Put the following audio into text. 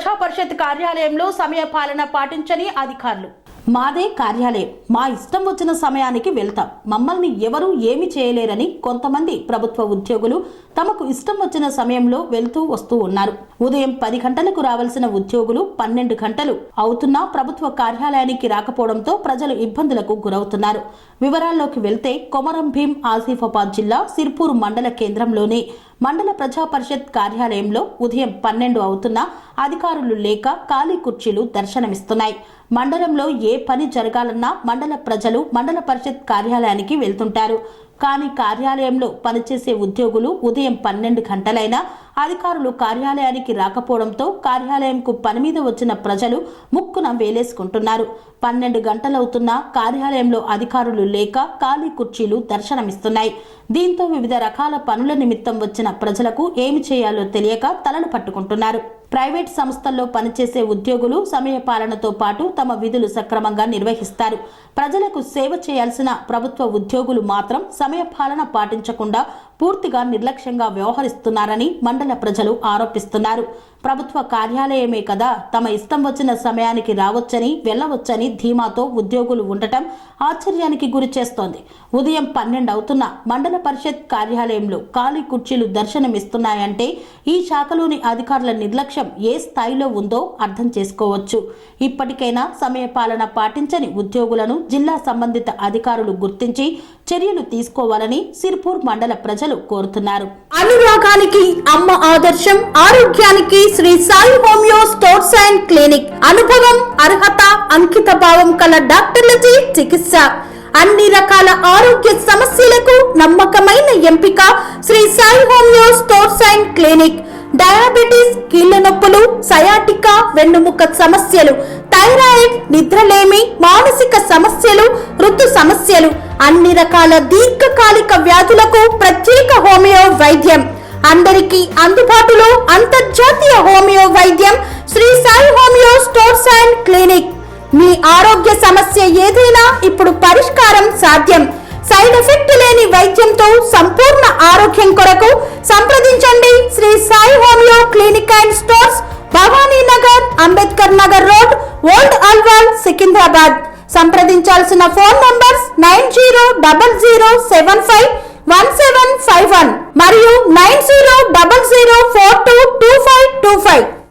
ప్రజా పరిషత్ కార్యాలయంలో సమయ పాలన పాటించని అధికారులు. మాదే కార్యాలయం, మా ఇష్టం వచ్చిన సమయానికి వెళ్తాం, మమ్మల్ని ఎవరూ ఏమి చేయలేరని కొంతమంది ప్రభుత్వ ఉద్యోగులు తమకు ఇష్టం వచ్చిన సమయంలో వెళ్తూ వస్తూ ఉన్నారు. ఉదయం 10 గంటలకు రావాల్సిన ఉద్యోగులు 12 గంటలు అవుతున్నా ప్రభుత్వ కార్యాలయానికి రాకపోవడంతో ప్రజలు ఇబ్బందులకు గురవుతున్నారు. వివరాల్లోకి వెళ్తే కొమరం భీం ఆసిఫాబాద్ జిల్లా సిర్పూర్ మండల కేంద్రంలోని మండల ప్రజా పరిషత్ కార్యాలయంలో ఉదయం 12 అవుతున్నా అధికారులు లేక ఖాళీ కుర్చీలు దర్శనమిస్తున్నాయి. మండలంలో ఏ పని జరగాలన్నా మండల ప్రజలు మండల పరిషత్ కార్యాలయానికి వెళ్తుంటారు. కానీ కార్యాలయంలో పనిచేసే ఉద్యోగులు ఉదయం 12 గంటలైనా అధికారులు కార్యాలయానికి రాకపోవడంతో కార్యాలయంకు పని మీద వచ్చిన ప్రజలు ముక్కున వేలేసుకుంటున్నారు. 12 గంటలవుతున్నా కార్యాలయంలో అధికారులు లేక ఖాళీ కుర్చీలు దర్శనమిస్తున్నాయి. దీంతో వివిధ రకాల పనుల నిమిత్తం వచ్చిన ప్రజలకు ఏమి చేయాలో తెలియక తలలు పట్టుకుంటున్నారు. ప్రైవేట్ సంస్థల్లో పనిచేసే ఉద్యోగులు సమయ పాలనతో పాటు తమ విధులు సక్రమంగా నిర్వహిస్తారు. ప్రజలకు సేవ చేయాల్సిన ప్రభుత్వ ఉద్యోగులు మాత్రం సమయ పాలన పాటించకుండా పూర్తిగా నిర్లక్ష్యంగా వ్యవహరిస్తున్నారని మండల ప్రజలు ఆరోపిస్తున్నారు. ప్రభుత్వ కార్యాలయమే కదా, తమ ఇష్టం వచ్చిన సమయానికి రావచ్చని వెళ్లవచ్చని ధీమాతో ఉద్యోగులు ఉండటం ఆశ్చర్యానికి గురి చేస్తోంది. ఉదయం 12 అవుతున్న మండల పరిషత్ కార్యాలయంలో ఖాళీ కుర్చీలు దర్శనమిస్తున్నాయంటే ఈ శాఖలోని అధికారుల నిర్లక్ష్యం ఏ స్థాయిలో ఉందో అర్థం చేసుకోవచ్చు. ఇప్పటికైనా సమయ పాలన పాటించని ఉద్యోగులను జిల్లా సంబంధిత అధికారులు గుర్తించి చర్యలు తీసుకోవాలని సిర్పూర్ మండల ప్రజలు కోరుతున్నారు. అనురాగానికి అమ్మ ఆదర్శం, ఆరోగ్యానికి Shri Sai homeo stores and clinic. అనుభవం, అర్హత, అంకిత భావం కల డాక్టర్లచే చికిత్స. అన్ని రకాల ఆరోగ్య సమస్యలకు నమ్మకమైన ఎంపిక Shri Sai homeo stores and clinic. Diabetes, కీళ్ల నొప్పులు, సయాటికా, వెన్నుముక సమస్యలు, థైరాయిడ్, నిద్రలేమి, మానసిక సమస్యలు, ఋతు సమస్యలు, అన్ని రకాల దీర్ఘకాలిక వ్యాధులకు ప్రత్యేక హోమియో వైద్యం. అందరికీ అందుబాటులో అంతర్జాతీయ హోమియో వైద్యం Sri Sai homeo stores and clinic. మీ ఆరోగ్య సమస్య ఏదైనా ఇప్పుడు పరిష్కారం సాధ్యం. సైడ్ ఎఫెక్ట్ లేని వైద్యంతో సంపూర్ణ ఆరోగ్యం కొరకు సంప్రదించండి Sri Sai homeo clinic and stores, Bhavani Nagar, Ambedkar Nagar road, old Alwal, Secunderabad. సంప్రదించాల్సిన ఫోన్ నంబర్స్ 9000751751 మరియు 9000422525.